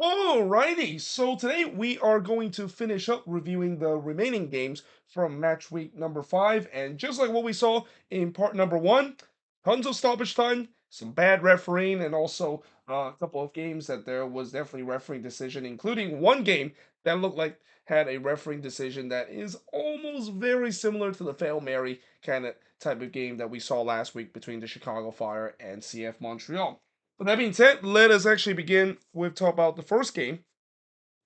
Alrighty, so today we are going to finish up reviewing the remaining games from match week number 5. And just like what we saw in part number 1, tons of stoppage time, some bad refereeing, and also a couple of games that there was definitely refereeing decision, including one game that looked like had a refereeing decision that is almost very similar to the Fail Mary kind of type of game that we saw last week between the Chicago Fire and CF Montreal. With that being said, let us actually begin with talk about the first game,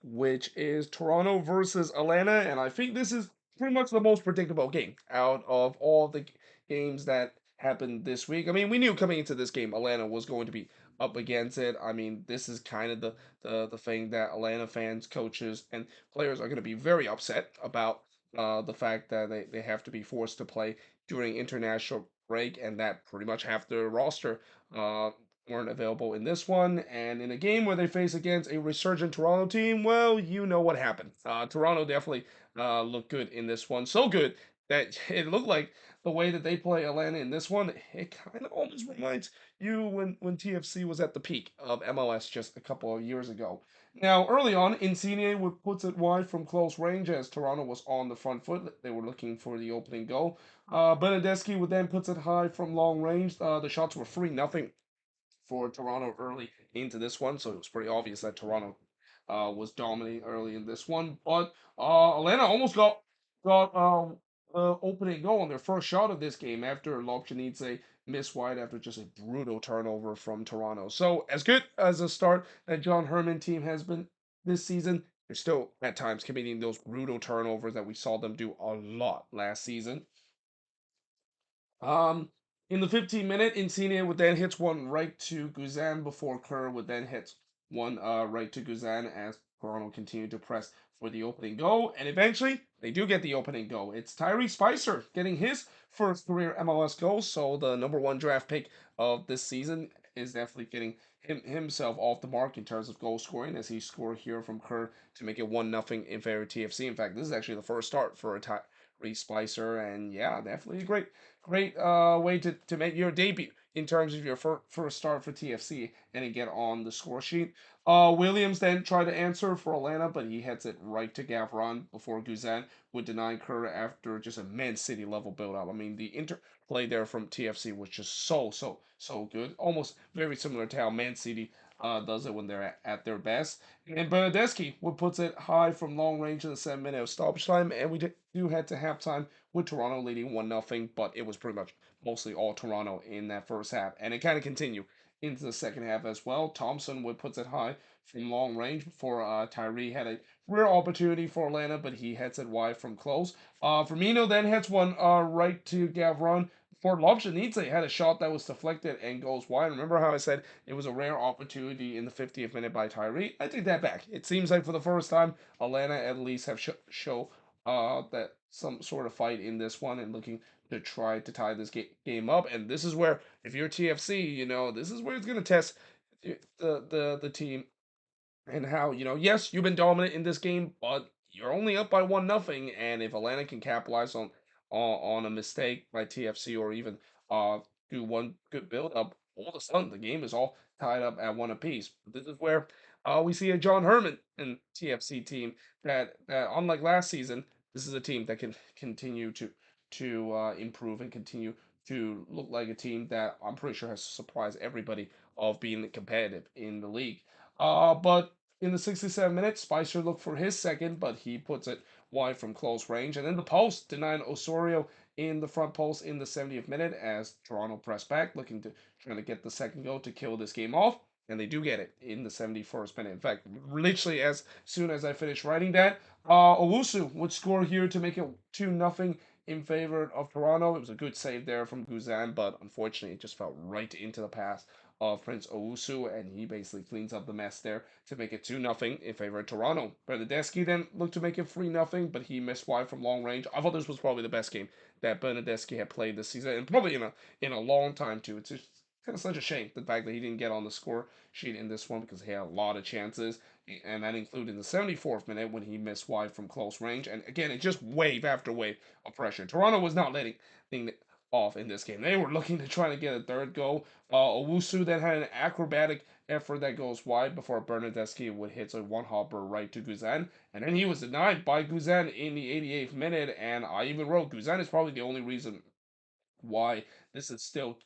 which is Toronto versus Atlanta, and I think this is pretty much the most predictable game out of all the games that happened this week. I mean, we knew coming into this game Atlanta was going to be up against it. I mean, this is kind of the thing that Atlanta fans, coaches, and players are going to be very upset about. The fact that they have to be forced to play during international break, and that pretty much half their roster uh, weren't available in this one. And in a game where they face against a resurgent Toronto team, well, you know what happened. Toronto definitely looked good in this one. So good that it looked like the way that they play Atlanta in this one, it kind of almost reminds you when TFC was at the peak of MLS just a couple of years ago. Now, early on, Insigne puts it wide from close range as Toronto was on the front foot. They were looking for the opening goal. Benedeski would then puts it high from long range. The shots were 3-0 for Toronto early into this one, so it was pretty obvious that Toronto was dominating early in this one. But Atlanta almost got opening goal on their first shot of this game after Lobjanidze missed wide after just a brutal turnover from Toronto. So as good as a start that John Herman team has been this season, they're still at times committing those brutal turnovers that we saw them do a lot last season. Um, in the 15th minute, Insigne would then hit one right to Guzan before Kerr would then hit one right to Guzan as Toronto continued to press for the opening goal. And eventually, they do get the opening goal. It's Tyree Spicer getting his first career MLS goal. So the number one draft pick of this season is definitely getting himself off the mark in terms of goal scoring as he scored here from Kerr to make it 1-0 in favor of TFC. In fact, this is actually the first start for Tyree Spicer. And yeah, definitely a great way to make your debut in terms of your first start for TFC and then get on the score sheet. Williams then tried to answer for Atlanta, but he heads it right to Gavron before Guzan would deny Kerr after just a Man City level build up. I mean, the interplay there from TFC was just so good, almost very similar to how Man City does it when they're at their best. And Bernadeschi would puts it high from long range in the 7 minute of stoppage time, and we do head to halftime with Toronto leading 1-0, but it was pretty much mostly all Toronto in that first half. And it kind of continued into the second half as well. Thompson would puts it high from long range before Tyree had a rare opportunity for Atlanta, but he heads it wide from close. Firmino then hits one right to Gavron. For Lobjanidze had a shot that was deflected and goes wide. Remember how I said it was a rare opportunity in the 50th minute by Tyree? I take that back. It seems like for the first time, Atlanta at least have show that some sort of fight in this one and looking to try to tie this game up. And this is where, if you're TFC, this is where it's going to test the team and how, yes, you've been dominant in this game, but you're only up by 1-0. And if Atlanta can capitalize on a mistake by TFC or even do one good build up, all of a sudden the game is all tied up at one apiece. This is where we see a John Herman and TFC team that unlike last season, this is a team that can continue to improve and continue to look like a team that I'm pretty sure has surprised everybody of being competitive in the league. But in the 67 minutes, Spicer looked for his second, but he puts it wide from close range. And then the post denying Osorio in the front post in the 70th minute as Toronto pressed back, looking to trying to get the second goal to kill this game off. And they do get it in the 71st minute. In fact, literally as soon as I finished writing that, Owusu would score here to make it 2-0 in favor of Toronto. It was a good save there from Guzan, but unfortunately it just fell right into the pass of Prince Owusu, and he basically cleans up the mess there to make it 2-0 in favor of Toronto. Bernadeschi then looked to make it 3-0, but he missed wide from long range. I thought this was probably the best game that Bernadeschi had played this season, and probably in a long time too. It's just kind of such a shame the fact that he didn't get on the score sheet in this one because he had a lot of chances, and that included the 74th minute when he missed wide from close range. And again, it just wave after wave of pressure. Toronto was not letting off in this game. They were looking to try to get a third goal. Owusu then had an acrobatic effort that goes wide before Bernadeschi would hit a one hopper right to Guzan, and then he was denied by Guzan in the 88th minute. And I even wrote Guzan is probably the only reason why this is still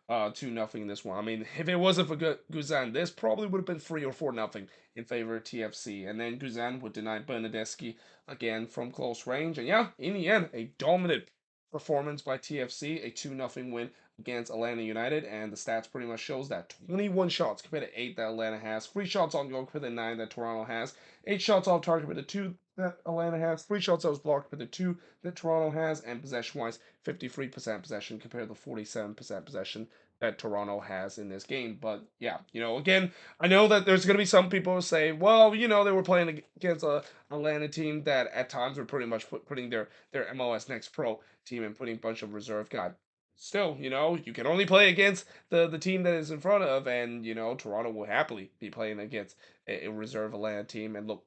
2-0 in this one. I mean, if it wasn't for Guzan, this probably would have been 3 or 4-0 in favor of TFC. And then Guzan would deny Bernadeschi again from close range. And yeah, in the end, a dominant performance by TFC, a 2-0 win against Atlanta United. And the stats pretty much shows that 21 shots compared to 8 that Atlanta has, 3 shots on goal compared to 9 that Toronto has, 8 shots off target compared to 2 that Atlanta has, 3 shots that was blocked compared to 2 that Toronto has, and possession-wise, 53% possession compared to 47% possession that Toronto has in this game. But yeah, again, I know that there's going to be some people who say, well, they were playing against a Atlanta team that at times were pretty much putting their MLS Next Pro team and putting a bunch of reserve guys. Still, you can only play against the team that is in front of, and Toronto will happily be playing against a reserve Atlanta team and look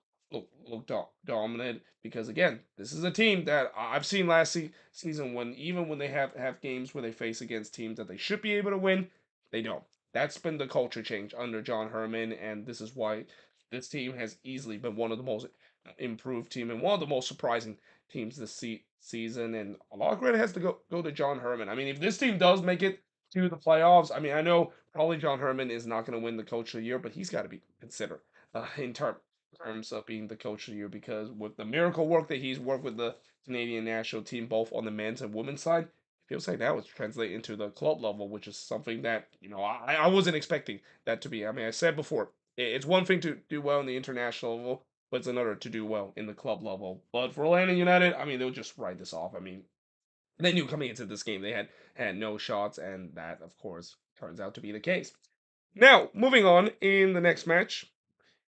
dominant, because again, this is a team that I've seen last season when even when they have games where they face against teams that they should be able to win, they don't. That's been the culture change under John Herman, and this is why this team has easily been one of the most improved team and one of the most surprising teams this season. And a lot of credit has to go to John Herman. I mean, if this team does make it to the playoffs, I mean, I know probably John Herman is not going to win the Coach of the Year, but he's got to be considered in terms of being the coach of the year, because with the miracle work that he's worked with the Canadian national team, both on the men's and women's side, it feels like that was translate into the club level, which is something that I wasn't expecting that to be. I mean, I said before, it's one thing to do well in the international level, but it's another to do well in the club level. But for Atlanta United, I mean, they'll just write this off. I mean, they knew coming into this game they had no shots, and that of course turns out to be the case. Now, moving on in the next match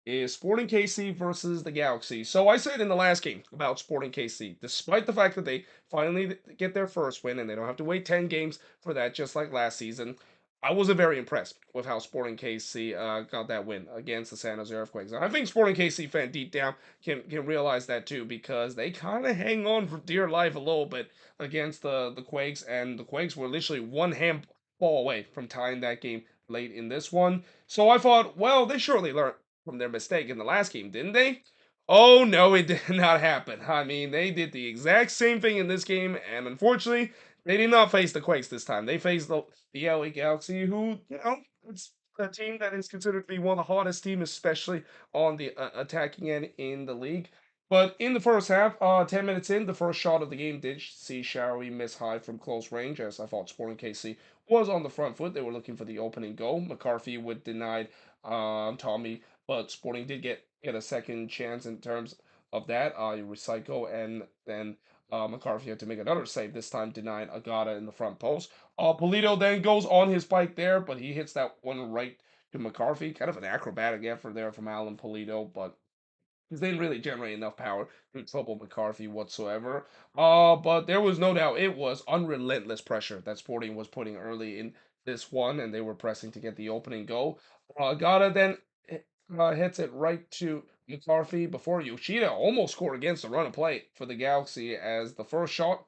is Sporting KC versus the Galaxy. So I said in the last game about Sporting KC, despite the fact that they finally get their first win and they don't have to wait 10 games for that, just like last season, I wasn't very impressed with how Sporting KC got that win against the San Jose Earthquakes. And I think Sporting KC fan deep down can realize that too, because they kind of hang on for dear life a little bit against the Quakes, and the Quakes were literally one handball away from tying that game late in this one. So I thought, well, they surely learned from their mistake in the last game, didn't they? Oh no, it did not happen. I mean, they did the exact same thing in this game, and unfortunately, they did not face the Quakes this time. They faced the LA Galaxy, who, it's a team that is considered to be one of the hottest teams, especially on the attacking end in the league. But in the first half, 10 minutes in, the first shot of the game did see Showery miss high from close range, as I thought Sporting KC was on the front foot. They were looking for the opening goal. McCarthy would denied Tommy, but Sporting did get a second chance in terms of that. Recycle, and then McCarthy had to make another save, this time denying Agata in the front post. Polito then goes on his bike there, but he hits that one right to McCarthy. Kind of an acrobatic effort there from Alan Polito, but because they didn't really generate enough power to trouble McCarthy whatsoever. But there was no doubt it was unrelentless pressure that Sporting was putting early in this one, and they were pressing to get the opening goal. Gata then hits it right to McCarthy before Yoshida almost scored against the run of play for the Galaxy, as the first shot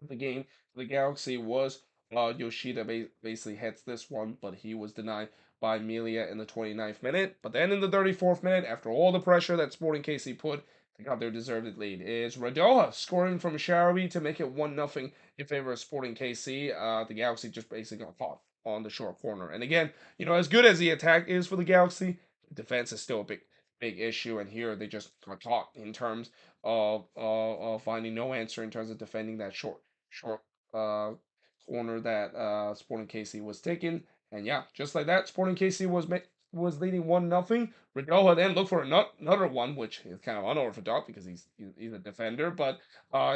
of the game for the Galaxy was Yoshida basically hits this one, but he was denied by Melia in the 29th minute. But then in the 34th minute, after all the pressure that Sporting KC put, they got their deserved lead. Is Radoja scoring from Sharawi to make it 1-0 in favor of Sporting KC. The Galaxy just basically got caught on the short corner. And again, as good as the attack is for the Galaxy, the defense is still a big issue. And here they just got caught in terms of finding no answer in terms of defending that short uh, corner that Sporting KC was taking. And yeah, just like that, Sporting KC was leading 1-0. Radoja then looked for another one, which is kind of unorthodox because he's a defender, but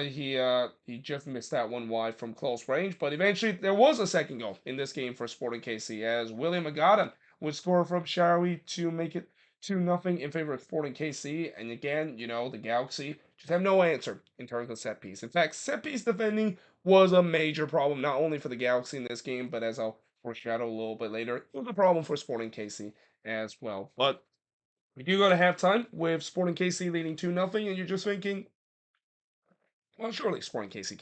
he just missed that one wide from close range. But eventually there was a second goal in this game for Sporting KC, as William Agata would score from Sharawi to make it 2-0 in favor of Sporting KC. And again, the Galaxy just have no answer in terms of set piece. In fact, set piece defending was a major problem, not only for the Galaxy in this game, but as I'll foreshadow a little bit later, it was a problem for Sporting KC as well. But we do go to halftime with Sporting KC leading 2-0, and you're just thinking, well, surely Sporting KC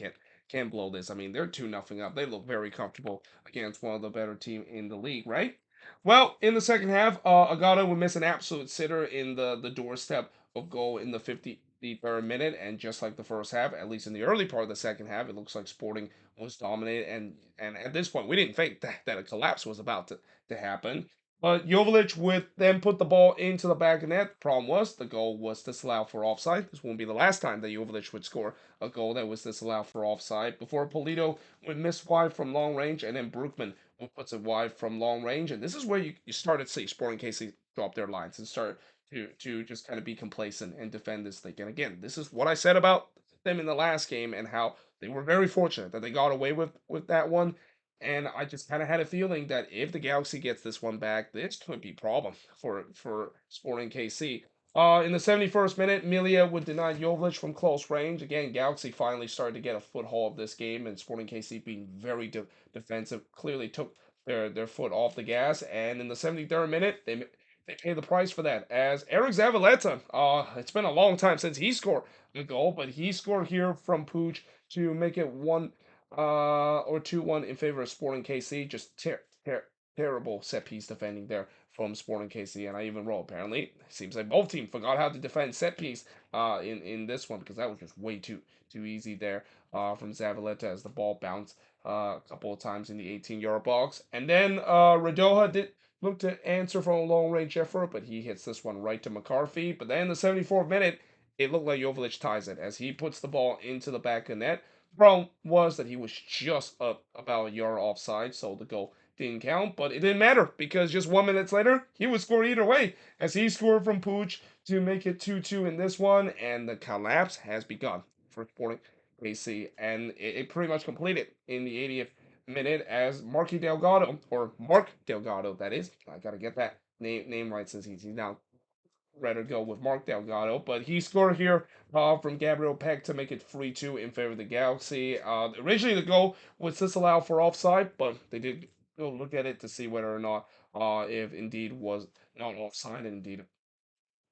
can't blow this. I mean, they're 2-0 up. They look very comfortable against one of the better team in the league, right? Well, in the second half, Agata would miss an absolute sitter in the doorstep of goal in the 53rd minute, and just like the first half, at least in the early part of the second half, it looks like Sporting was dominated, and at this point, we didn't think that a collapse was about to happen. But Jovic would then put the ball into the back of net. Problem was, the goal was disallowed for offside. This won't be the last time that Jovic would score a goal that was disallowed for offside. Before Polito would miss wide from long range, and then Brookman would put it wide from long range. And this is where you started to see Sporting KC drop their lines and start to just kind of be complacent and defend this thing. And again, this is what I said about them in the last game and how they were very fortunate that they got away with that one. And I just kind of had a feeling that if the Galaxy gets this one back, this could be a problem for Sporting KC. In the 71st minute, Milia would deny Jovic from close range. Again, Galaxy finally started to get a foothold of this game, and Sporting KC being very defensive clearly took their foot off the gas. And in the 73rd minute, they pay the price for that. As Eric Zavaleta, it's been a long time since he scored a goal, but he scored here from Pooch to make it 2-1 in favor of Sporting KC. Just terrible set piece defending there from Sporting KC. And I even wrote, apparently, it seems like both teams forgot how to defend set piece in this one, because that was just way too easy there from Zavaleta as the ball bounced a couple of times in the 18-yard box. And then Radoja did look to answer from a long range effort, but he hits this one right to McCarthy. But then in the 74th minute, it looked like Jovic ties it as he puts the ball into the back of net. The problem was that he was just up about a yard offside, so the goal didn't count. But it didn't matter because just 1 minute later, he would score either way as he scored from Pooch to make it 2-2 in this one, and the collapse has begun for Sporting KC, and it pretty much completed in the 80th minute as Marky Delgado, or Mark Delgado, that is. I gotta get that name right since he's now ready to go with Mark Delgado. But he scored here from Gabriel Peck to make it 3-2 in favor of the Galaxy. Originally, the goal was disallowed for offside, but they did go look at it to see whether or not if indeed was not offside, and indeed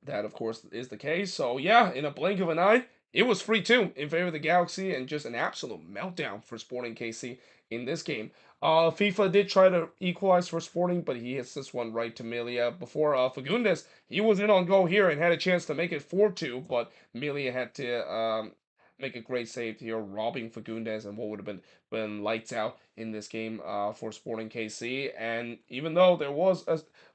that, of course, is the case. So, yeah, in a blink of an eye, it was 3-2 in favor of the Galaxy, and just an absolute meltdown for Sporting KC in this game. FIFA did try to equalize for Sporting, but he hits this one right to Milia. Before Fagundes, he was in on goal here and had a chance to make it 4-2, but Milia had to make a great save here, robbing Fagundes, and what would have been lights out in this game for Sporting KC. And even though there was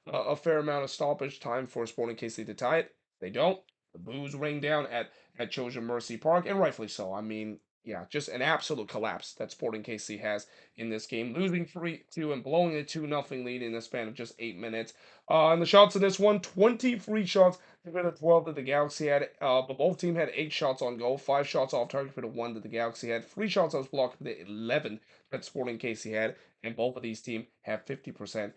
a fair amount of stoppage time for Sporting KC to tie it, they don't. The boos ring down at Chosen Mercy Park, and rightfully so. I mean, yeah, just an absolute collapse that Sporting KC has in this game, losing 3-2 and blowing a 2-0 lead in the span of just 8 minutes. And the shots in this one, 23 shots compared to 12 that the Galaxy had. But both teams had 8 shots on goal, 5 shots off target for the 1 that the Galaxy had, 3 shots that was blocked for the 11 that Sporting KC had, and both of these teams have 50%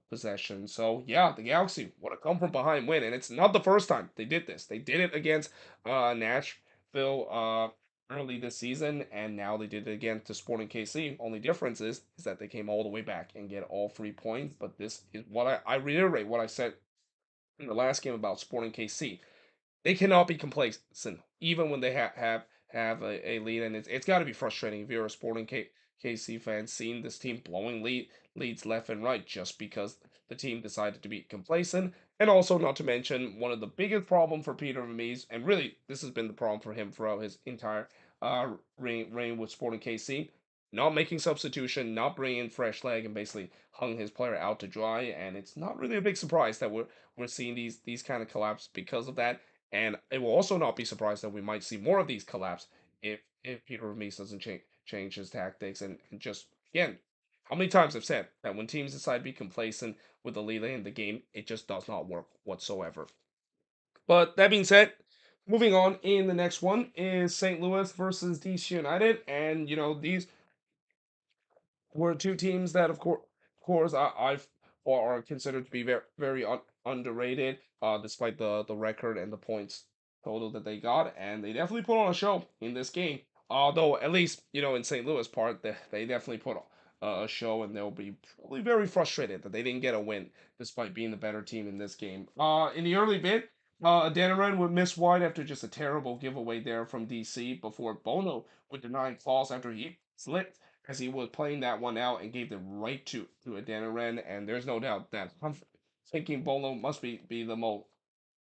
possession. So yeah, the Galaxy would have come from behind win, and it's not the first time they did this. They did it against Nashville early this season, and now they did it again to Sporting KC. Only difference is that they came all the way back and get all 3 points. But this is what I reiterate what I said in the last game about Sporting KC. They cannot be complacent even when they have a lead, and it's got to be frustrating if you're a Sporting KC fan seeing this team blowing leads left and right just because the team decided to be complacent. And also, not to mention, one of the biggest problem for Peter Vermees, and really this has been the problem for him throughout his entire reign with Sporting KC, not making substitution, not bringing in fresh leg, and basically hung his player out to dry. And it's not really a big surprise that we're seeing these kind of collapse because of that. And it will also not be surprised that we might see more of these collapse if Peter Vermees doesn't change his tactics, and just again, how many times I've said that when teams decide to be complacent with the lead in the game, it just does not work whatsoever. But that being said, moving on, in the next one is St. Louis versus DC United, and these were two teams that, of course, I've or are considered to be very underrated, despite the record and the points total that they got, and they definitely put on a show in this game. Although, at least in St. Louis part, they definitely put a show, and they'll be probably very frustrated that they didn't get a win despite being the better team in this game. In the early bit, Adanaran would miss wide after just a terrible giveaway there from DC before Bono would deny clause after he slipped as he was playing that one out and gave the right to Adanaran. And there's no doubt that I'm thinking Bono must be the most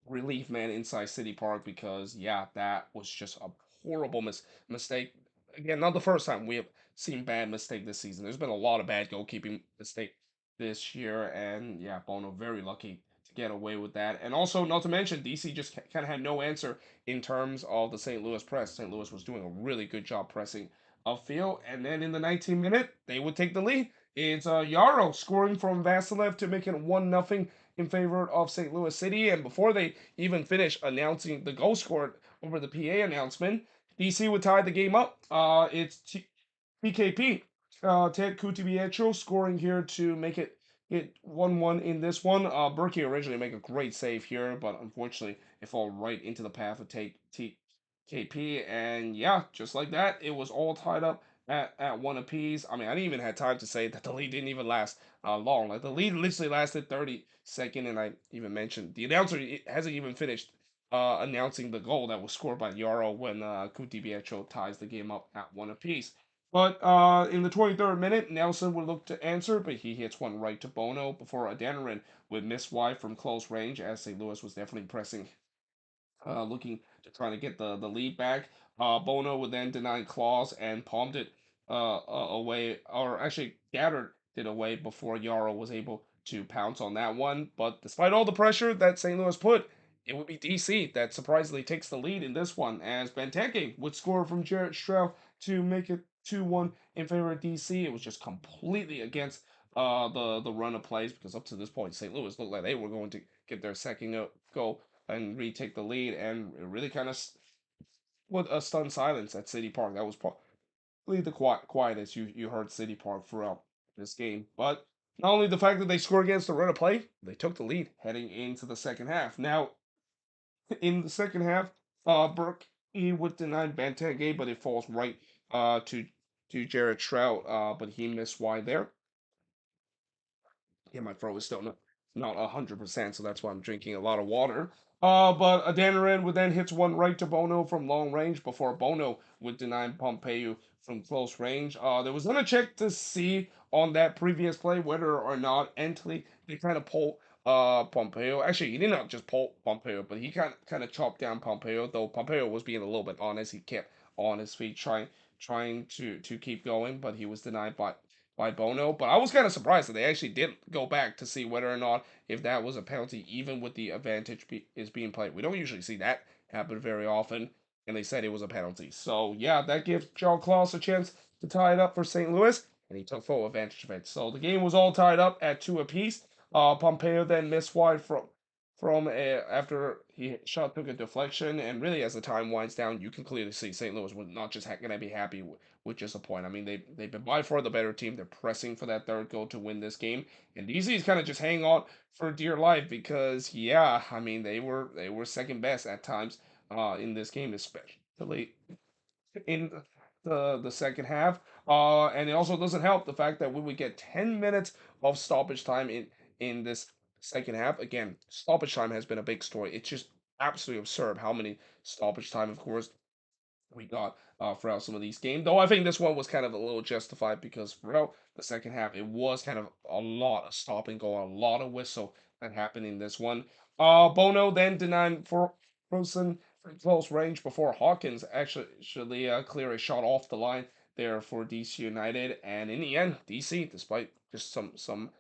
relief man inside City Park because yeah, that was just a horrible mistake. Again, not the first time we have seen bad mistake this season. There's been a lot of bad goalkeeping mistake this year, and yeah, Bono very lucky to get away with that. And also, not to mention, DC just kind of had no answer in terms of the St. Louis press. St. Louis was doing a really good job pressing upfield, and then in the 19th minute, they would take the lead. It's Yarrow scoring from Vasilev to make it 1-0 in favor of St. Louis City. And before they even finish announcing the goal scored over the PA announcement, DC would tie the game up. It's PKP, Ted Kutibietro scoring here to make it 1-1 in this one. Berkey originally make a great save here, but unfortunately it fall right into the path of TKP. And yeah, just like that, it was all tied up at one apiece. I mean, I didn't even have time to say that the lead didn't even last long. Like the lead literally lasted 30 seconds, and I even mentioned the announcer hasn't even finished announcing the goal that was scored by Yarrow when Kutibietro ties the game up at one apiece. But in the 23rd minute, Nelson would look to answer, but he hits one right to Bono before Adanaran would miss wide from close range as St. Louis was definitely pressing, looking to try to get the lead back. Bono would then deny clause and palmed it away, or actually gathered it away before Yarrow was able to pounce on that one. But despite all the pressure that St. Louis put, it would be DC that surprisingly takes the lead in this one, as Benteke would score from Jarrett Stroud to make it 2-1 in favor of DC. It was just completely against the run of plays because up to this point, St. Louis looked like they were going to get their second goal and retake the lead, and it really kind of put a stunned silence at City Park. That was probably the quietest you heard City Park throughout this game. But not only the fact that they scored against the run of play, they took the lead heading into the second half. Now, in the second half, Burke he would deny Benteke, but it falls right to Jared Trout, but he missed wide there. Yeah, my throat is still not 100%, so that's why I'm drinking a lot of water. But Adanaran would then hits one right to Bono from long range before Bono would deny Pompeu from close range. There was gonna check to see on that previous play whether or not Entley did kind of pull Pompeo. Actually, he did not just pull Pompeo, but he kind of chopped down Pompeo. Though Pompeo was being a little bit honest, he kept on his feet trying to keep going, but he was denied by Bono. But I was kind of surprised that they actually did go back to see whether or not if that was a penalty, even with the advantage is being played. We don't usually see that happen very often, and they said it was a penalty. So yeah, that gives John Klaus a chance to tie it up for St. Louis, and he took full advantage of it. So the game was all tied up at two apiece. Pompeo then missed wide from after he shot took a deflection, and really as the time winds down, you can clearly see St. Louis was not just going to be happy with just a point. I mean, they've been by far the better team. They're pressing for that third goal to win this game, and DC is kind of just hanging on for dear life because yeah, I mean they were second best at times in this game, especially in the second half. And it also doesn't help the fact that when we get 10 minutes of stoppage time in this second half, again, stoppage time has been a big story. It's just absolutely absurd how many stoppage time, of course, we got throughout some of these games. Though I think this one was kind of a little justified because throughout the second half, it was kind of a lot of stop and go, a lot of whistle that happened in this one. Bono then denied for Frozen from close range before Hawkins actually clear a shot off the line there for DC United, and in the end, DC, despite just some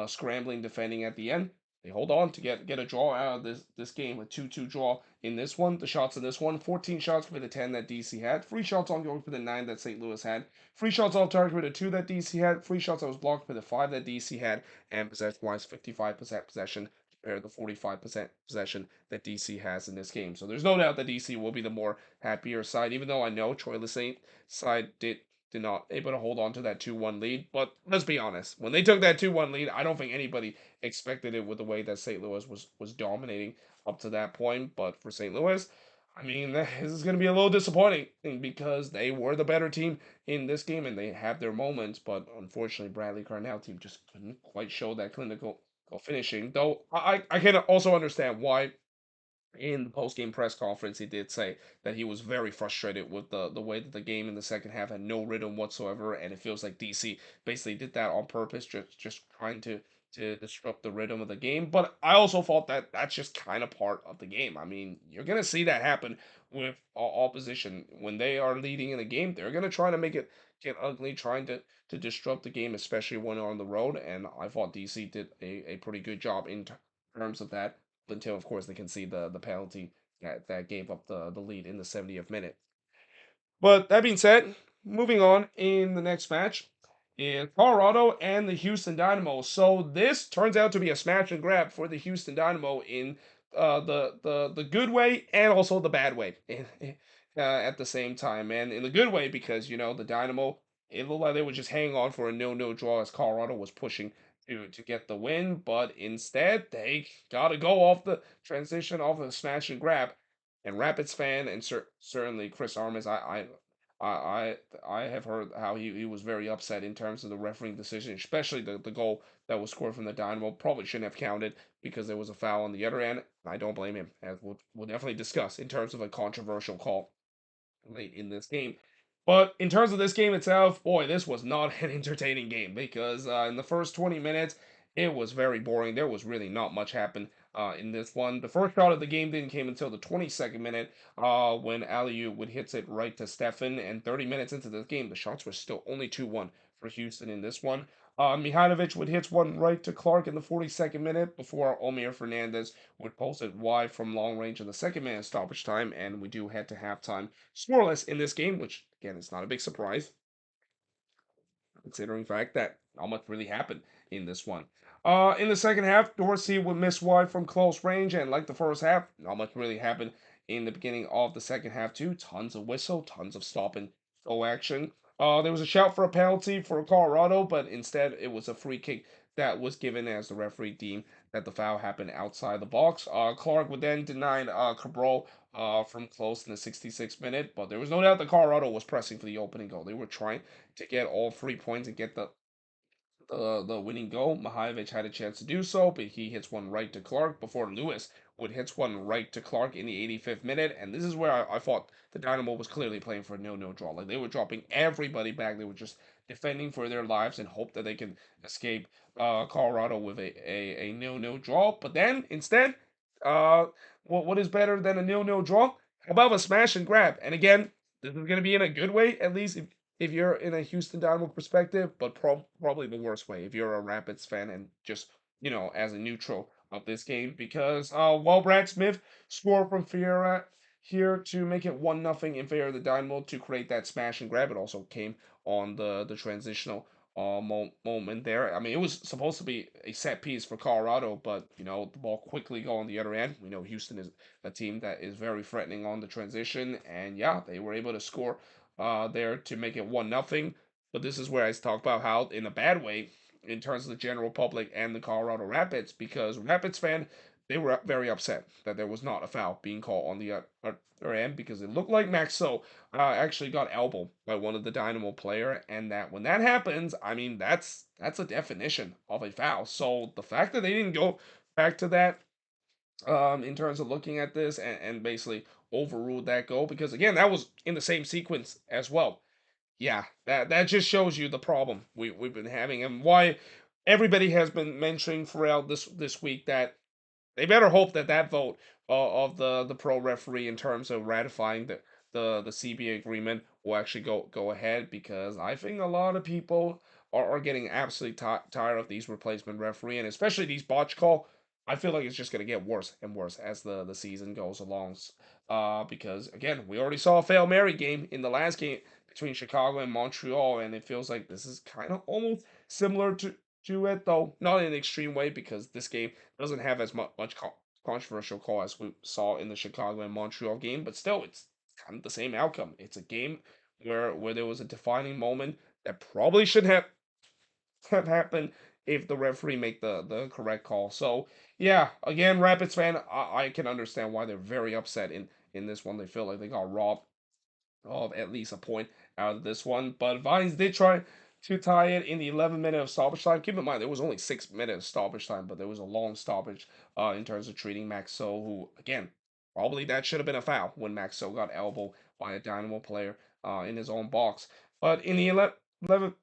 scrambling defending at the end, they hold on to get a draw out of this game, a 2-2 draw in this one. The shots in this one, 14 shots for the 10 that DC had, 3 shots on goal for the 9 that St. Louis had, 3 shots off target for the 2 that DC had, 3 shots that was blocked for the 5 that DC had, and possession-wise, 55% possession compared to 45% possession that DC has in this game. So there's no doubt that DC will be the more happier side, even though I know Troy Saint side did not able to hold on to that 2-1 lead. But let's be honest, when they took that 2-1 lead, I don't think anybody expected it with the way that St. Louis was dominating up to that point. But for St. Louis, I mean, this is going to be a little disappointing because they were the better team in this game and they have their moments. But unfortunately, Bradley Carnell team just couldn't quite show that clinical finishing. Though I can also understand why In the post-game press conference, he did say that he was very frustrated with the way that the game in the second half had no rhythm whatsoever, and it feels like DC basically did that on purpose, just trying to disrupt the rhythm of the game. But I also thought that that's just kind of part of the game. I mean, you're gonna see that happen with opposition when they are leading in the game. They're gonna try to make it get ugly, trying to disrupt the game, especially when on the road. And I thought DC did a pretty good job in terms of that until, of course, they can see the penalty that gave up the lead in the 70th minute. But that being said, moving on in the next match is Colorado and the Houston Dynamo. So this turns out to be a smash and grab for the Houston Dynamo in the good way and also the bad way at the same time. And in the good way, because the Dynamo, it looked like they were just hanging on for a no draw as Colorado was pushing to get the win, but instead they got to go off the transition, off the smash and grab. And Rapids fan and certainly Chris Armas, I have heard how he was very upset in terms of the refereeing decision, especially the goal that was scored from the Dynamo. Probably shouldn't have counted because there was a foul on the other end. I don't blame him, as we'll definitely discuss in terms of a controversial call late in this game. But in terms of this game itself, boy, this was not an entertaining game because in the first 20 minutes, it was very boring. There was really not much happen in this one. The first shot of the game didn't came until the 22nd minute when Aliu would hits it right to Stefan. And 30 minutes into the game, the shots were still only 2-1 for Houston in this one. Mihailovic would hit one right to Clark in the 42nd minute before Omir Fernandez would post it wide from long range in the second minute stoppage time, and we do head to halftime scoreless in this game, which again is not a big surprise considering the fact that not much really happened in this one. In the second half, Dorsey would miss wide from close range, and like the first half, not much really happened in the beginning of the second half too. Tons of whistle, tons of stop and go action. There was a shout for a penalty for Colorado, but instead it was a free kick that was given as the referee deemed that the foul happened outside the box. Clark would then deny Cabral from close in the 66th minute, but there was no doubt that Colorado was pressing for the opening goal. They were trying to get all 3 points and get the winning goal. Mihailovic had a chance to do so, but he hits one right to Clark before Lewis would hits one right to Clark in the 85th minute. And this is where I thought the Dynamo was clearly playing for a no draw. Like they were dropping everybody back. They were just defending for their lives and hope that they can escape Colorado with a no draw. But then instead, uh, what is better than a no draw? How about a smash and grab? And again, this is going to be in a good way, at least if you're in a Houston Dynamo perspective, but probably the worst way if you're a Rapids fan and just as a neutral of this game because Brad Smith scored from Fiera here to make it 1-0 in favor of the Dynamo to create that smash and grab. It also came on the transitional moment there. I mean, it was supposed to be a set piece for Colorado, but the ball quickly go on the other end. We know Houston is a team that is very threatening on the transition, and yeah, they were able to score there to make it 1-0. But this is where I talk about how, in a bad way, in terms of the general public and the Colorado Rapids, because Rapids fan, they were very upset that there was not a foul being called on the other end because it looked like Maxo actually got elbowed by one of the Dynamo player, and that when that happens, I mean that's a definition of a foul. So the fact that they didn't go back to that in terms of looking at this and basically overruled that goal because again that was in the same sequence as well. Yeah, that just shows you the problem we've been having and why everybody has been mentioning throughout this week that they better hope that that vote of the pro referee in terms of ratifying the CBA agreement will actually go ahead because I think a lot of people are getting absolutely tired of these replacement referee and especially these botch call. I feel like it's just gonna get worse and worse as the season goes along. Because again, we already saw a fail Mary game in the last game between Chicago and Montreal, and it feels like this is kind of almost similar to it, though not in an extreme way because this game doesn't have as much controversial call as we saw in the Chicago and Montreal game, but still, it's kind of the same outcome. It's a game where there was a defining moment that probably should have happened if the referee make the correct call. So yeah, again, Rapids fan, I can understand why they're very upset in this one. They feel like they got robbed of at least a point out of this one. But Vines did try to tie it in the 11 minute of stoppage time. Keep in mind, there was only 6 minutes stoppage time, but there was a long stoppage in terms of treating Max So, who, again, probably that should have been a foul when Maxwell got elbowed by a Dynamo player in his own box. But in the 11th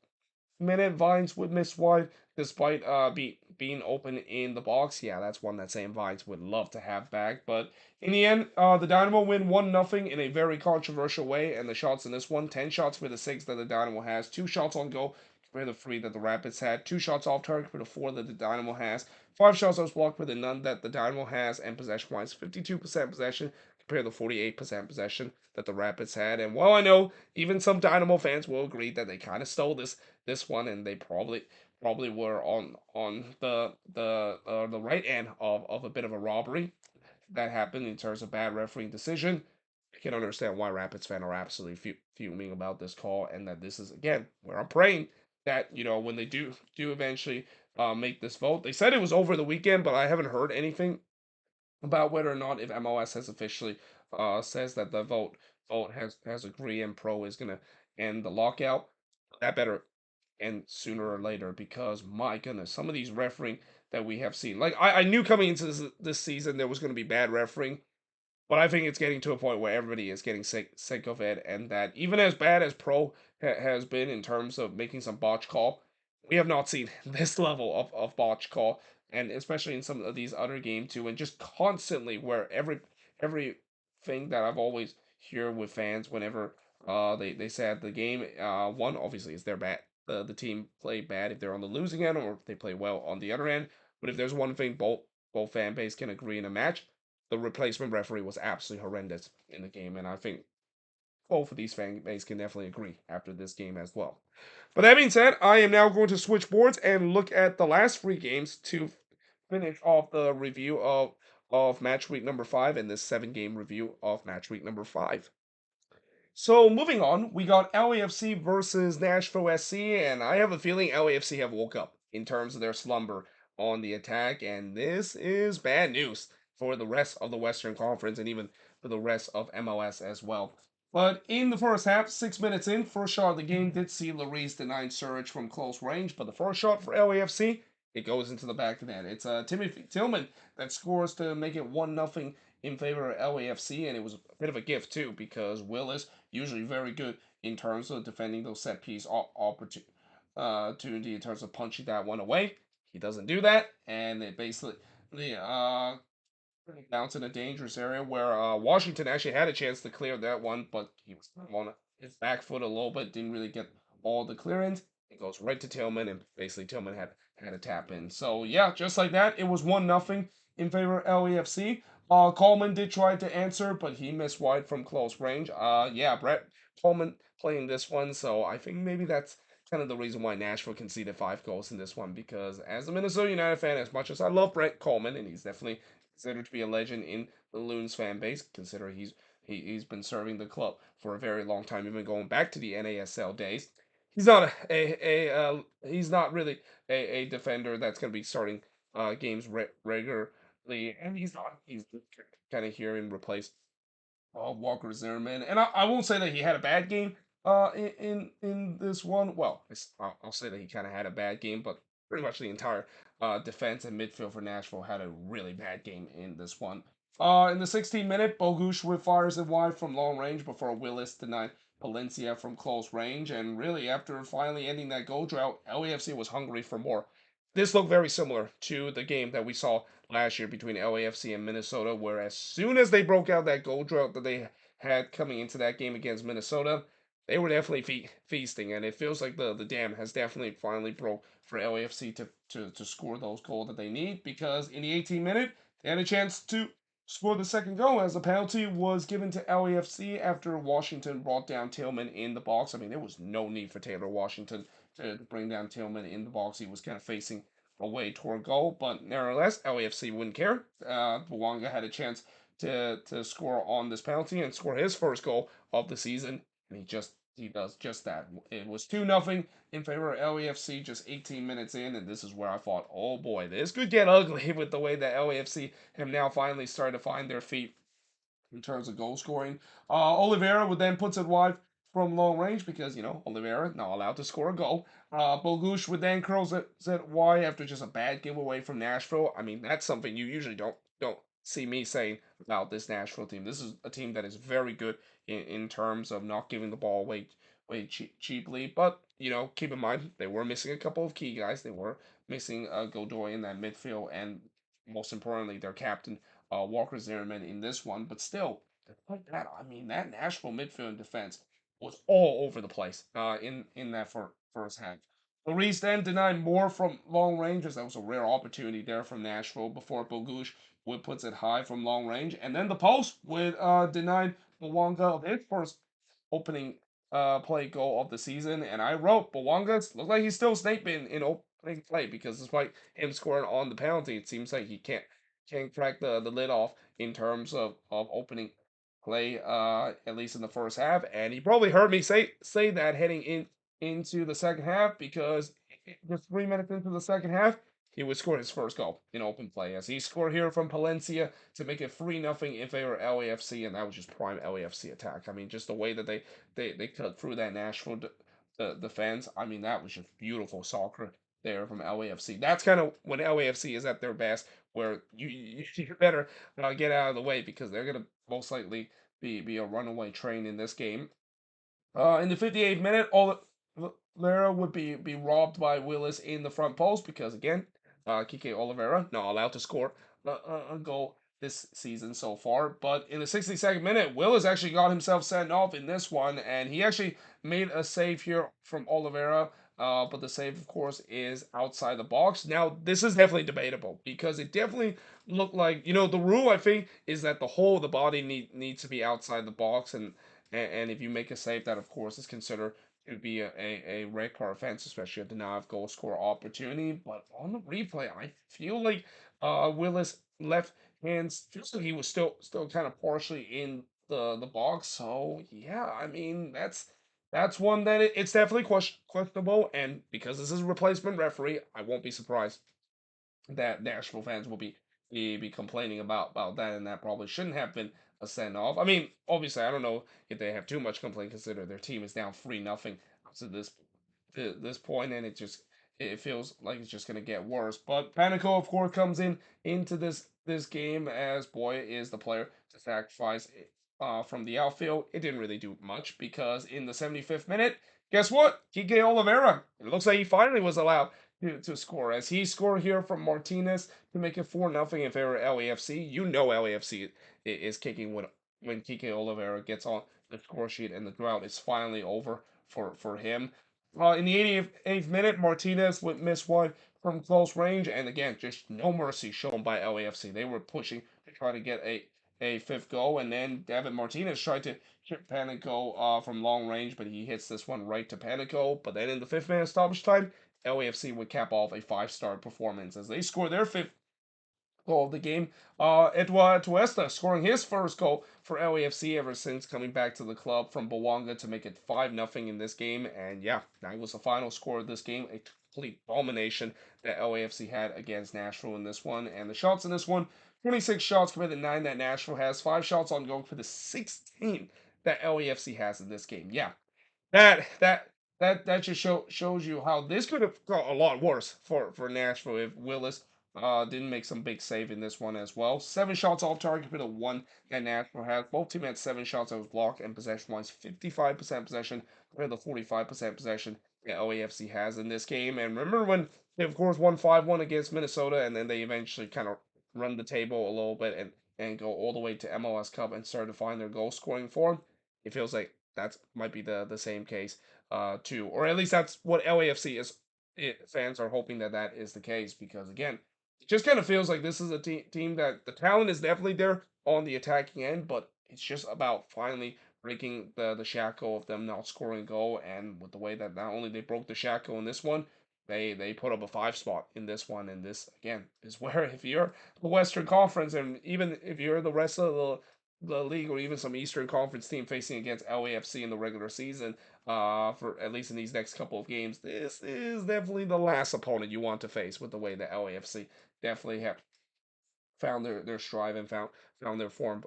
minute, Vines would miss wide despite being open in the box. Yeah, that's one that Sam Vines would love to have back. But in the end, the Dynamo win 1-0 in a very controversial way. And the shots in this one, 10 shots for the 6 that the Dynamo has, 2 shots on goal for the 3 that the Rapids had, 2 shots off target for the 4 that the Dynamo has, 5 shots on blocked for the none that the Dynamo has, and possession-wise, 52% possession compared to 48% possession that the Rapids had. And while I know even some Dynamo fans will agree that they kind of stole this one, and they probably were on the right end of a bit of a robbery that happened in terms of bad refereeing decision. I can understand why Rapids fans are absolutely fuming about this call, and that this is again where I'm praying that when they do eventually make this vote. They said it was over the weekend, but I haven't heard anything about whether or not if MLS has officially says that the vote has agreed and pro is gonna end the lockout. That better end sooner or later, because my goodness, some of these refereeing that we have seen, like I knew coming into this season there was going to be bad refereeing, but I think it's getting to a point where everybody is getting sick of it, and that even as bad as Pro has been in terms of making some botch call, we have not seen this level of botch call, and especially in some of these other games too, and just constantly where everything that I've always hear with fans whenever they said the game one obviously is their bad, the team played bad if they're on the losing end, or if they play well on the other end. But if there's one thing both fan base can agree in a match, the replacement referee was absolutely horrendous in the game, and I think both of these fan base can definitely agree after this game as well. But that being said, I am now going to switch boards and look at the last 3 games to finish off the review of match week number 5 and this 7-game review of match week number 5. So moving on, we got LAFC versus Nashville SC, and I have a feeling LAFC have woke up in terms of their slumber on the attack, and this is bad news for the rest of the Western Conference and even for the rest of MLS as well. But in the first half, 6 minutes in, first shot of the game did see Lloris denying Surridge from close range, but the first shot for LAFC, it goes into the back of the net. It's Timothy Tillman that scores to make it 1-0 in favor of LAFC, and it was a bit of a gift too, because Willis usually very good in terms of defending those set piece opportunity in terms of punching that one away. He doesn't do that, and it basically down to the dangerous area where Washington actually had a chance to clear that one, but he was on his back foot a little bit, didn't really get all the clearance. It goes right to Tillman, and basically Tillman had a tap in. So yeah, just like that, it was 1-0 in favor of LAFC. Coleman did try to answer, but he missed wide from close range. Yeah, Brett Coleman playing this one, so I think maybe that's kind of the reason why Nashville conceded 5 goals in this one, because as a Minnesota United fan, as much as I love Brett Coleman, and he's definitely considered to be a legend in the Loons fan base, considering he's been serving the club for a very long time, even going back to the NASL days. He's not he's not really a defender that's going to be starting games regularly, and he's kind of here and replace Walker Zimmerman. And I won't say that he had a bad game in this one. Well, I'll say that he kind of had a bad game, but pretty much the entire defense and midfield for Nashville had a really bad game in this one. In the 16th minute, Bogusz with fires it wide from long range before Willis denied Valencia from close range. And really, after finally ending that goal drought, LAFC was hungry for more. This looked very similar to the game that we saw last year between LAFC and Minnesota, where as soon as they broke out that goal drought that they had coming into that game against Minnesota, they were definitely feasting, and it feels like the dam has definitely finally broke for LAFC to score those goals that they need, because in the 18th minute, they had a chance to score the second goal as a penalty was given to LAFC after Washington brought down Tillman in the box. I mean, there was no need for Taylor Washington to bring down Tillman in the box. He was kind of facing away toward goal, but nevertheless, LAFC wouldn't care. Bouanga had a chance to score on this penalty and score his first goal of the season, and he does just that. It was 2-0 in favor of LAFC just 18 minutes in, and this is where I thought, oh boy, this could get ugly with the way that LAFC have now finally started to find their feet in terms of goal scoring. Oliveira would then puts it wide from long range because, Oliveira not allowed to score a goal. Bogusz would then curls it wide after just a bad giveaway from Nashville. I mean, that's something you usually don't see me saying about this Nashville team. This is a team that is very good in terms of not giving the ball away cheaply. But keep in mind they were missing a couple of key guys. They were missing Godoy in that midfield, and most importantly, their captain Walker Zimmerman in this one. But still, like that, I mean, that Nashville midfield and defense was all over the place in that first half. Maurice then denied more from long range, as that was a rare opportunity there from Nashville before Bogusz would puts it high from long range, and then the post would deny Mwanga of his first opening play goal of the season. And I wrote Bwanga's look like he's still snake-bitten in opening play, because despite him scoring on the penalty, it seems like he can't crack the lid off in terms of opening play, at least in the first half. And he probably heard me say that heading into the second half, because just 3 minutes into the second half, he would score his first goal in open play, as he scored here from Palencia to make it 3-0 in favor of LAFC, and that was just prime LAFC attack. I mean, just the way that they cut through that Nashville defense. I mean, that was just beautiful soccer there from LAFC. That's kind of when LAFC is at their best, where you better get out of the way, because they're gonna most likely be a runaway train in this game. In the 58th minute, Oliveira would be robbed by Willis in the front post, because again, Kike Oliveira not allowed to score a goal this season so far. But in the 62nd minute, Willis actually got himself sent off in this one, and he actually made a save here from Oliveira. But the save, of course, is outside the box. Now, this is definitely debatable, because it definitely looked like, the rule, I think, is that the whole of the body needs to be outside the box, and if you make a save, that of course is considered to be a red card offense, especially a denial of goal score opportunity. But on the replay, I feel like Willis left hands feels like he was still kind of partially in the box. So yeah, I mean that's one that it's definitely questionable, and because this is a replacement referee, I won't be surprised that Nashville fans will be complaining about that, and that probably shouldn't have been a send off. I mean, obviously, I don't know if they have too much complaint, considering their team is down 3-0 to this point, and it feels like it's just gonna get worse. But Panico, of course, comes into this game, as boy is the player to sacrifice from the outfield. It didn't really do much, because in the 75th minute, guess what? Kike Oliveira. It looks like he finally was allowed to score, as he scored here from Martinez to make it 4-0 in favor of LAFC. LAFC is kicking when Kike Oliveira gets on the score sheet, and the drought is finally over for him. In the 88th minute, Martinez would miss one from close range, and again, just no mercy shown by LAFC. They were pushing to try to get a fifth goal, and then David Martinez tried to hit Panico from long range, but he hits this one right to Panico. But then in the 5th minute stoppage time, LAFC would cap off a 5-star performance, as they score their fifth goal of the game. Edouard Tuesta scoring his first goal for LAFC ever since coming back to the club from Bawanga to make it 5-0 in this game. And yeah, that was the final score of this game. A complete domination that LAFC had against Nashville in this one. And the shots in this one, 26 shots compared to 9 that Nashville has, 5 shots on goal for the 16 that LAFC has in this game. Yeah, that that that just shows you how this could have got a lot worse for Nashville if Willis didn't make some big save in this one as well. 7 shots off target for the one that Nashville had. Both teams had 7 shots that was blocked, and possession wise 55% possession compared to 45% possession that LAFC has in this game. And remember when they of course won 5-1 against Minnesota, and then they eventually kind of run the table a little bit and go all the way to MLS Cup and start to find their goal scoring form. It feels like that might be the same case too, or at least that's what LAFC fans are hoping that is the case, because again, it just kind of feels like this is a team that the talent is definitely there on the attacking end, but it's just about finally breaking the shackle of them not scoring a goal. And with the way that not only they broke the shackle in this one, they put up a 5 spot in this one, and this again is where, if you're the Western Conference, and even if you're the rest of the league, or even some Eastern Conference team facing against LAFC in the regular season, for at least in these next couple of games, this is definitely the last opponent you want to face, with the way that LAFC definitely have found their strive and found their form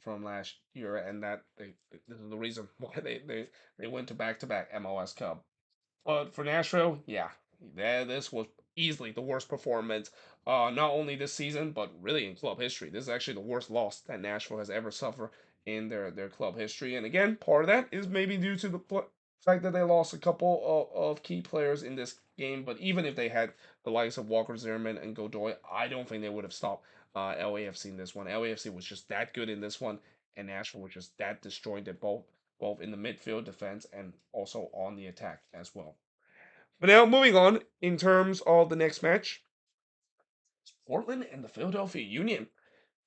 from last year, and that this is the reason why they went to back MLS Cup. But for Nashville, yeah, this was easily the worst performance, not only this season, but really in club history. This is actually the worst loss that Nashville has ever suffered in their club history. And again, part of that is maybe due to the fact that they lost a couple of key players in this game. But even if they had the likes of Walker Zimmerman and Godoy, I don't think they would have stopped LAFC in this one. LAFC was just that good in this one, and Nashville was just that disjointed both in the midfield defense and also on the attack as well. But now moving on in terms of the next match, Portland and the Philadelphia Union.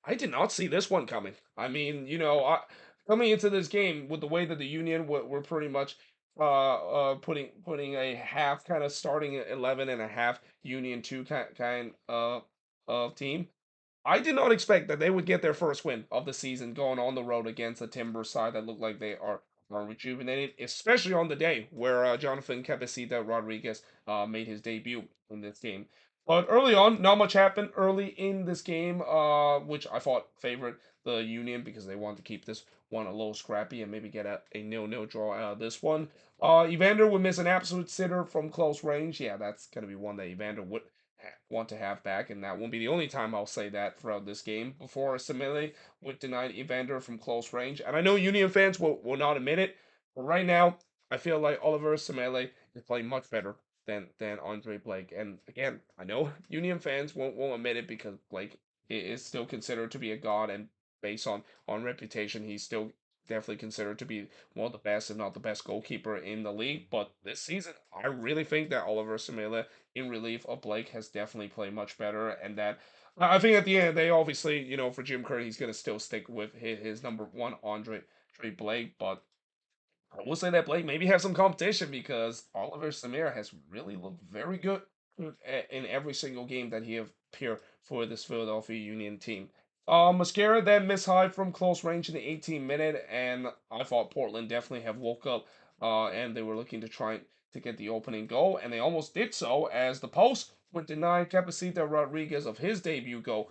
I did not see this one coming. I mean, coming into this game with the way that the Union were pretty much putting a half kind of starting at 11 and a half Union 2 kind of team. I did not expect that they would get their first win of the season going on the road against a Timber side that look like they are rejuvenated, especially on the day where Jonathan Cabecita Rodriguez made his debut in this game. But early on, not much happened early in this game, which I thought favored the Union because they wanted to keep this one a little scrappy and maybe get a 0-0 draw out of this one. Evander would miss an absolute sitter from close range. Yeah, that's going to be one that Evander would want to have back, and that won't be the only time I'll say that throughout this game. Before Simile would deny Evander from close range, and I know Union fans will not admit it, but right now I feel like Oliver Simile is playing much better than Andre Blake. And again, I know Union fans won't admit it because Blake is still considered to be a god, and based on reputation, he's still definitely considered to be one of the best, if not the best goalkeeper in the league. But this season, I really think that Oliver Simile in relief of Blake has definitely played much better, and that I think at the end they obviously, for Jim Curtin, he's gonna still stick with his number one Andre Blake, but I will say that Blake maybe have some competition because Oliver Samir has really looked very good in every single game that he have appeared for this Philadelphia Union team. Mascara then missed high from close range in the 18th minute, and I thought Portland definitely have woke up, and they were looking to try to get the opening goal, and they almost did so as the post would deny Capacita Rodriguez of his debut goal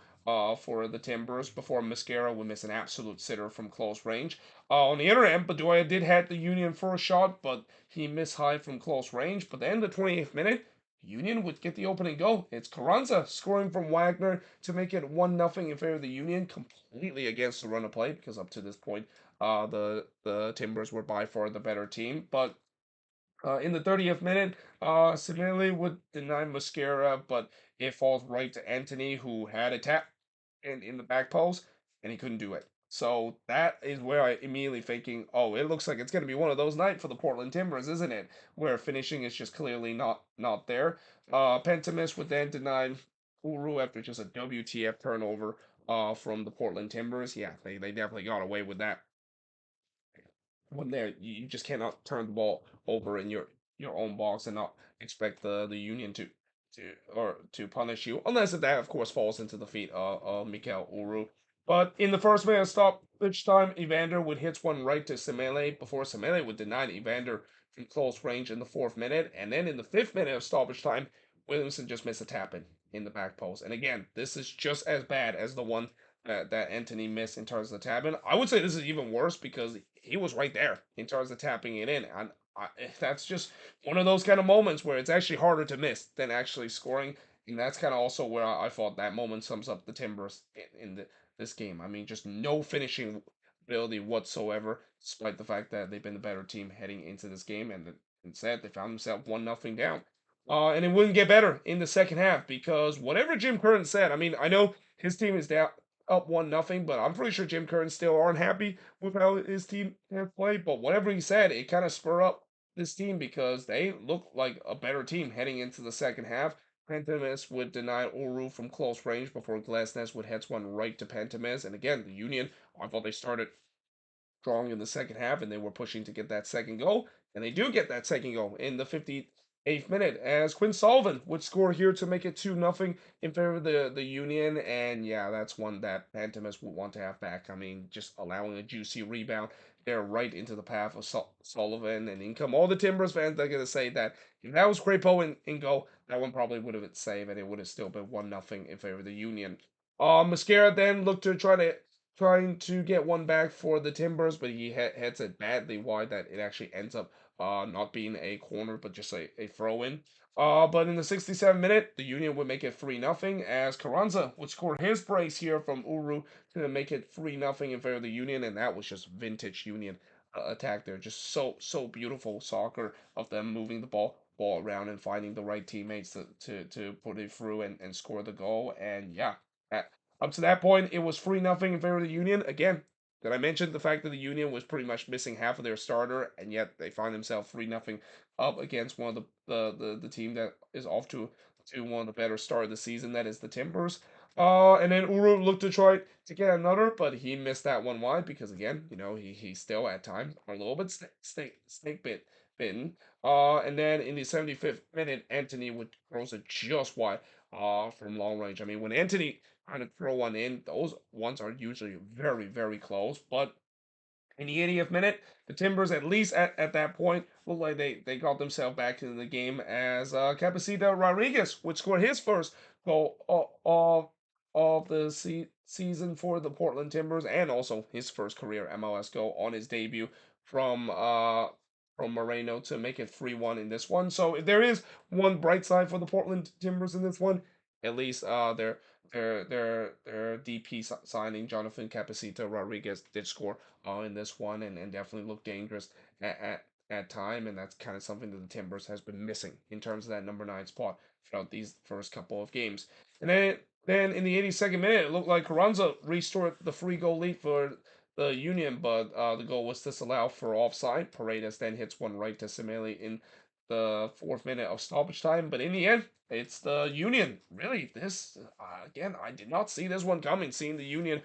for the Timbers before Mascara would miss an absolute sitter from close range. On the other end, Bedoya did have the Union first shot, but he missed high from close range. But then the 28th minute, Union would get the opening goal. It's Carranza scoring from Wagner to make it 1-0 in favor of the Union, completely against the run of play because up to this point, the Timbers were by far the better team. But in the 30th minute, Simile would deny Mosquera, but it falls right to Anthony, who had a tap in the back post, and he couldn't do it. So that is where I immediately thinking, oh, it looks like it's going to be one of those nights for the Portland Timbers, isn't it? Where finishing is just clearly not there. Pentimus would then deny Uru after just a WTF turnover from the Portland Timbers. Yeah, they definitely got away with that when there you just cannot turn the ball over in your own box and not expect the Union to punish you unless if that of course falls into the feet of Mikel Uru. But in the first minute of stoppage time, Evander would hit one right to Semele before Semele would deny Evander from close range in the fourth minute, and then in the fifth minute of stoppage time, Williamson just missed a tap in the back post. And again, this is just as bad as the one that Anthony missed in terms of the tapping. I would say this is even worse because he was right there in terms of tapping it in. And that's just one of those kind of moments where it's actually harder to miss than actually scoring. And that's kind of also where I thought that moment sums up the Timbers in this game. I mean, just no finishing ability whatsoever, despite the fact that they've been the better team heading into this game. And instead, they found themselves 1-0 down. And it wouldn't get better in the second half because whatever Jim Curtin said, I mean, I know his team is down up 1-0, but I'm pretty sure Jim Curtin still aren't happy with how his team have played. But whatever he said, it kind of spur up this team because they look like a better team heading into the second half. Pantemis would deny Uru from close range before Glasnes would head one right to Pantemis. And again, the Union, I thought they started strong in the second half and they were pushing to get that second goal. And they do get that second goal in the 58th minute as Quinn Sullivan would score here to make it 2-0 in favor of the Union. And yeah, that's one that Pantemis would want to have back. I mean, just allowing a juicy rebound there right into the path of Sullivan. And in come all the Timbers fans, they're going to say that if that was Crapo in goal, that one probably would have been saved and it would have still been 1-0 in favor of the Union. Mascara then looked to trying to get one back for the Timbers, but he heads it badly wide that it actually ends up not being a corner, but just a throw in. But in the 67th minute, the Union would make it 3-0 as Carranza would score his brace here from Uru to make it 3-0 in favor of the Union, and that was just vintage Union attack there. Just so beautiful soccer of them moving the ball around and finding the right teammates to put it through and score the goal. And yeah, at, up to that point, it was 3-0 in favor of the Union. Again, did I mention the fact that the Union was pretty much missing half of their starter, and yet they find themselves 3-0 up against one of the team that is off to one of the better start of the season, that is the Timbers. And then Uru looked to try to get another, but he missed that one wide because again, he's still at times a little bit snake bitten. And then in the 75th minute, Anthony would throws it just wide from long range. I mean, when Anthony trying to throw one in, those ones are usually very close, but in the 80th minute, the Timbers, at least at that point, looked like they got themselves back into the game as Capacita Rodriguez would score his first goal of the season for the Portland Timbers, and also his first career MLS goal on his debut from Moreno to make it 3-1 in this one. So if there is one bright side for the Portland Timbers in this one, at least their DP signing Jonathan Capacita Rodriguez did score in this one and definitely looked dangerous at time, and that's kind of something that the Timbers has been missing in terms of that number 9 spot throughout these first couple of games. And then in the 82nd minute, it looked like Carranza restored the free goal lead for the Union, but the goal was disallowed for offside. Paredes then hits one right to Semeli in the 4th minute of stoppage time, but in the end, it's the Union. Really, this again, I did not see this one coming. Seeing the Union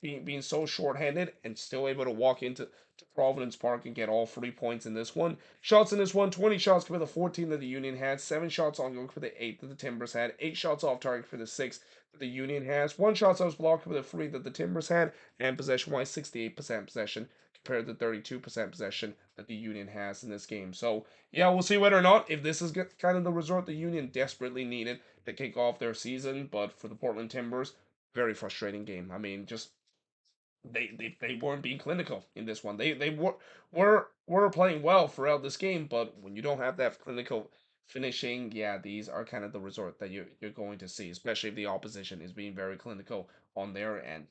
being so short-handed and still able to walk into Providence Park and get all 3 points in this one. Shots in this one, 20 shots for the 14 that the Union had, 7 shots on goal for the 8 that the Timbers had, 8 shots off target for the 6 that the Union has, 1 shot that was blocked for the 3 that the Timbers had, and possession-wise, 68% possession compared to 32% possession that the Union has in this game. So, yeah, we'll see whether or not, if this is kind of the result the Union desperately needed to kick off their season, but for the Portland Timbers, very frustrating game. I mean, just they weren't being clinical in this one. They were playing well throughout this game, but when you don't have that clinical finishing, yeah, these are kind of the resort that you're going to see, especially if the opposition is being very clinical on their end.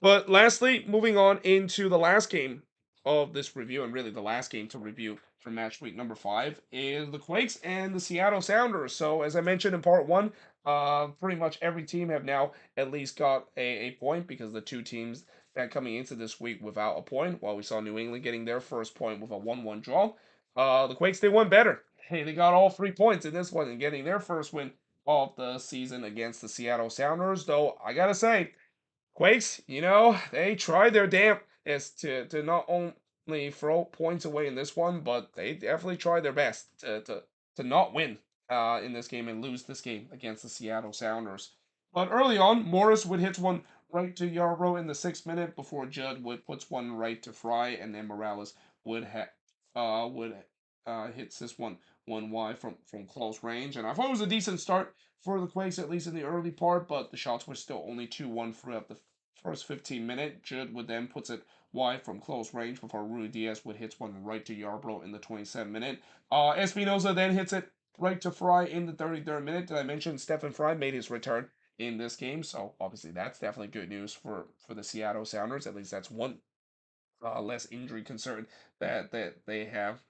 But lastly, moving on into the last game of this review, and really the last game to review for match week number 5, is the Quakes and the Seattle Sounders. So as I mentioned in part 1, pretty much every team have now at least got a point, because the two teams that coming into this week without a point, while we saw New England getting their first point with a 1-1 draw, the Quakes, they won better. Hey, they got all 3 points in this one and getting their first win of the season against the Seattle Sounders. Though I gotta say, Quakes, they tried their damnedest to not only throw points away in this one, but they definitely tried their best to not win in this game and lose this game against the Seattle Sounders. But early on, Morris would hit one right to Yarbrough in the 6th minute before Judd would puts one right to Fry, and then Morales would hits this one wide from close range. And I thought it was a decent start for the Quakes, at least in the early part, but the shots were still only 2-1 throughout the first 15 minutes. Judd would then puts it wide from close range before Rui Diaz would hit one right to Yarbrough in the 27th minute. Espinoza then hits it right to Fry in the 33rd minute. Did I mention Stephen Fry made his return in this game? So obviously that's definitely good news for the Seattle Sounders. At least that's one less injury concern that they have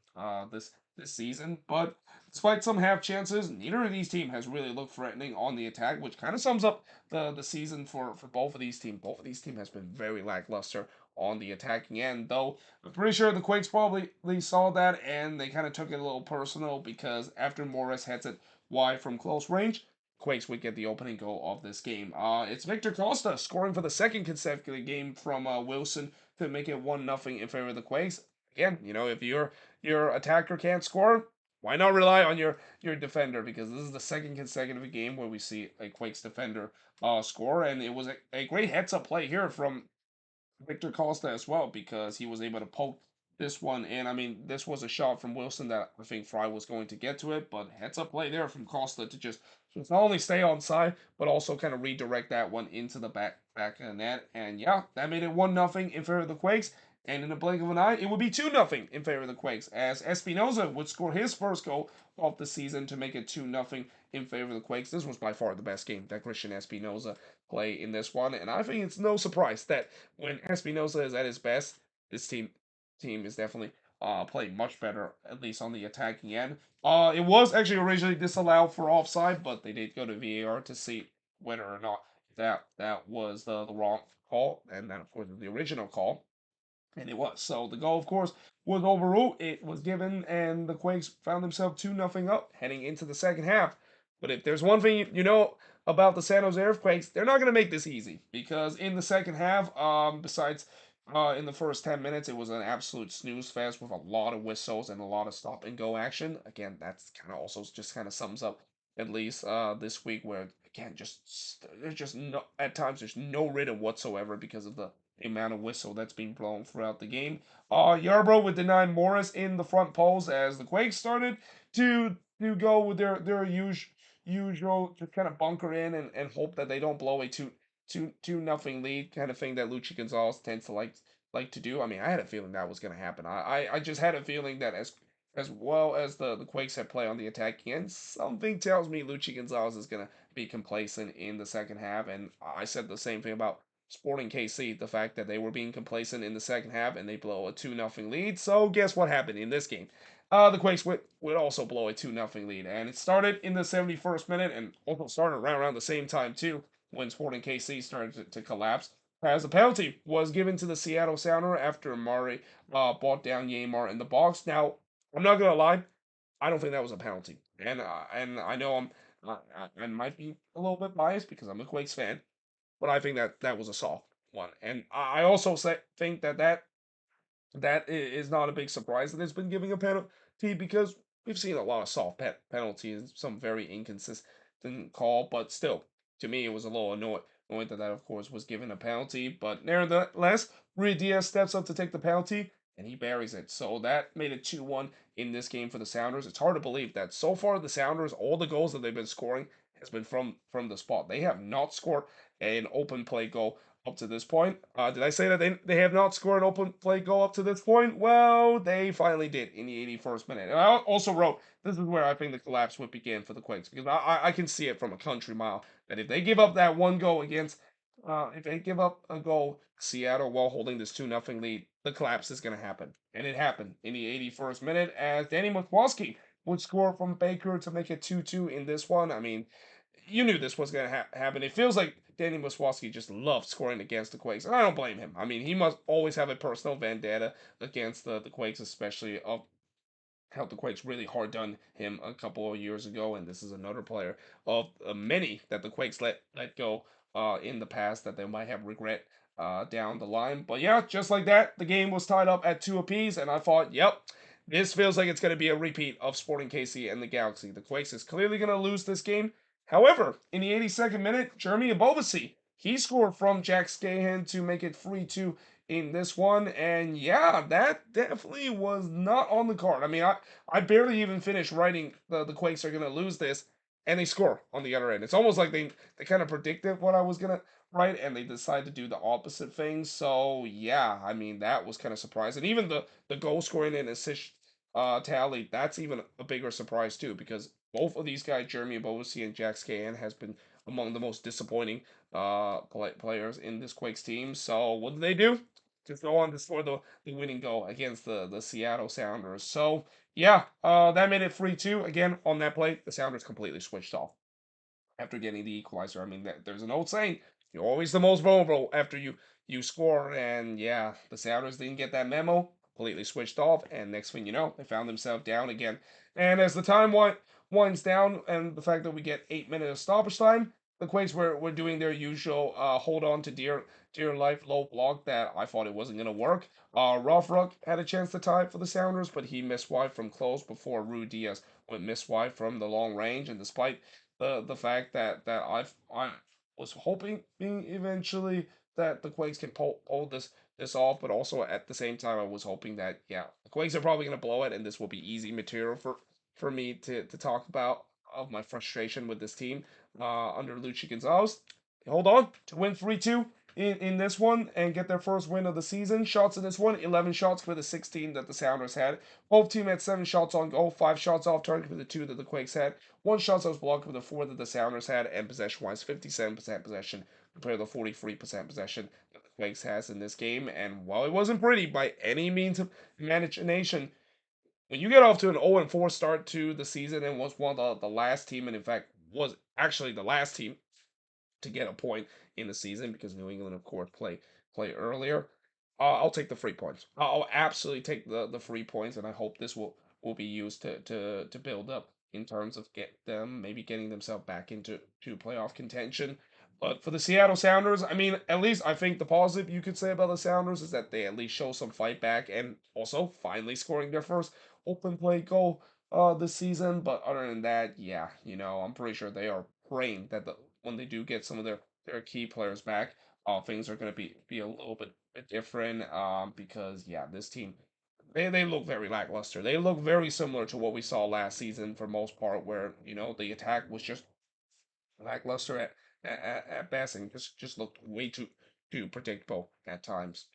this season. But despite some half chances, neither of these teams has really looked threatening on the attack, which kind of sums up the season for both of these teams. Both of these teams has been very lackluster on the attacking end, though I'm pretty sure the Quakes probably saw that and they kind of took it a little personal, because after Morris hits it wide from close range, Quakes would get the opening goal of this game. It's Victor Costa scoring for the second consecutive game from Wilson to make it 1-0 in favor of the Quakes. Again, if your attacker can't score, why not rely on your defender? Because this is the second consecutive game where we see a Quakes defender score, and it was a great heads-up play here from Victor Costa as well, because he was able to poke this one in. I mean, this was a shot from Wilson that I think Fry was going to get to it, but heads up play there from Costa to just not only stay on side, but also kind of redirect that one into the back of the net. And yeah, that made it 1-0 in favor of the Quakes. And in a blink of an eye, it would be 2-0 in favor of the Quakes, as Espinoza would score his first goal of the season to make it 2-0 in favor of the Quakes. This was by far the best game that Christian Espinoza played in this one, and I think it's no surprise that when Espinoza is at his best, this team is definitely playing much better, at least on the attacking end. It was actually originally disallowed for offside, but they did go to VAR to see whether or not that was the wrong call, and then of course the original call. And it was. So the goal, of course, was overruled. It was given, and the Quakes found themselves 2-0 up heading into the second half. But if there's one thing you know about the San Jose Earthquakes, they're not going to make this easy. Because in the second half, besides in the first 10 minutes, it was an absolute snooze fest with a lot of whistles and a lot of stop and go action. Again, that's kind of also just kind of sums up at least this week where, again, there's just no, at times there's no rhythm whatsoever because of the amount of whistle that's being blown throughout the game. Yarbrough would deny Morris in the front post as the Quakes started to go with their usual just kind of bunker in and hope that they don't blow a two nothing lead kind of thing that Luchi Gonzalez tends to like to do. I mean, I had a feeling that was going to happen. I just had a feeling that as well as the Quakes had play on the attacking end, something tells me Luchi Gonzalez is going to be complacent in the second half. And I said the same thing about Sporting KC, the fact that they were being complacent in the second half and they blow a 2-0 lead. So guess what happened in this game? The Quakes would also blow a 2-0 lead. And it started in the 71st minute and also started around the same time too when Sporting KC started to collapse. As a penalty was given to the Seattle Sounder after Murray brought down Yamar in the box. Now, I'm not going to lie, I don't think that was a penalty. And I know I might be a little bit biased because I'm a Quakes fan, but I think that was a soft one. And I also think that is not a big surprise that it's been giving a penalty because we've seen a lot of soft penalties, some very inconsistent call, but still, to me, it was a little annoying that of course, was given a penalty. But nevertheless, Ruiz Diaz steps up to take the penalty, and he buries it. So that made it 2-1 in this game for the Sounders. It's hard to believe that so far the Sounders, all the goals that they've been scoring has been from the spot. They have not scored an open play goal up to this point. Did I say that they have not scored an open play goal up to this point? Well, they finally did in the 81st minute. And I also wrote, this is where I think the collapse would begin for the Quakes, because I can see it from a country mile, that if they give up that one goal against, if they give up a goal, Seattle, while holding this 2-0 lead, the collapse is going to happen. And it happened in the 81st minute as Danny Mcwoski would score from Baker to make it 2-2 in this one. I mean, you knew this was going to happen. It feels like Danny Muswowski just loves scoring against the Quakes, and I don't blame him. I mean, he must always have a personal vendetta against the Quakes, especially of how the Quakes really hard done him a couple of years ago, and this is another player of many that the Quakes let go in the past that they might have regret down the line. But yeah, just like that, the game was tied up at 2 apiece, and I thought, yep, this feels like it's going to be a repeat of Sporting KC and the Galaxy. The Quakes is clearly going to lose this game. However, in the 82nd minute, Jeremy Abovasi, he scored from Jack Scahan to make it 3-2 in this one. And yeah, that definitely was not on the card. I mean, I barely even finished writing the Quakes are going to lose this, and they score on the other end. It's almost like they kind of predicted what I was going to write, and they decided to do the opposite thing. So yeah, I mean, that was kind of surprising. Even the goal scoring and assist tally, that's even a bigger surprise too, because both of these guys, Jeremy Abovasi and Jack Scahan, has been among the most disappointing players in this Quakes team. So what did they do? Just go on to score the winning goal against the Seattle Sounders. So yeah, that made it 3-2. Again, on that play, the Sounders completely switched off after getting the equalizer. I mean, there's an old saying, you're always the most vulnerable after you score. And yeah, the Sounders didn't get that memo, completely switched off, and next thing you know, they found themselves down again. And as the time winds down, and the fact that we get 8 minutes of stoppage time, the Quakes were doing their usual hold on to dear life low block that I thought it wasn't gonna work. Rothruck had a chance to tie it for the Sounders, but he missed wide from close before Ruiz Diaz went missed wide from the long range. And despite the fact that I was hoping eventually that the Quakes can pull this off, but also at the same time I was hoping that yeah, the Quakes are probably gonna blow it, and this will be easy material for me to talk about of my frustration with this team under Luchi Gonzalez. Hold on to win 3-2 in this one and get their first win of the season. Shots in this one, 11 shots for the 16 that the Sounders had. Both teams had 7 shots on goal, 5 shots off target for the 2 that the Quakes had, 1 shot that was blocked for the 4 that the Sounders had, and possession-wise, 57% possession compared to the 43% possession that the Quakes has in this game. And while it wasn't pretty by any means of imagination, when you get off to an 0-4 start to the season and was one of the last team, and in fact was actually the last team to get a point in the season because New England, of course, play earlier. I'll take the 3 points. I'll absolutely take the 3 points, and I hope this will be used to build up in terms of maybe getting themselves back into playoff contention. But for the Seattle Sounders, I mean, at least I think the positive you could say about the Sounders is that they at least show some fight back and also finally scoring their first open play goal this season. But other than that, yeah, I'm pretty sure they are praying that when they do get some of their key players back, things are going to be a little bit different. Because yeah, this team they look very lackluster. They look very similar to what we saw last season for most part, where the attack was just lackluster at best and just looked way too predictable at times.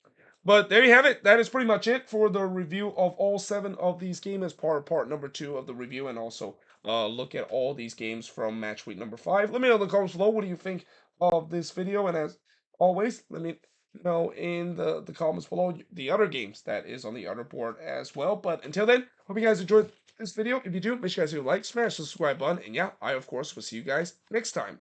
But there you have it. That is pretty much it for the review of all 7 of these games as part number 2 of the review, and also look at all these games from match week number 5. Let me know in the comments below what do you think of this video, and as always, let me know in the comments below the other games that is on the other board as well. But until then, hope you guys enjoyed this video. If you do, make sure you guys do like, smash the subscribe button, and yeah, I of course will see you guys next time.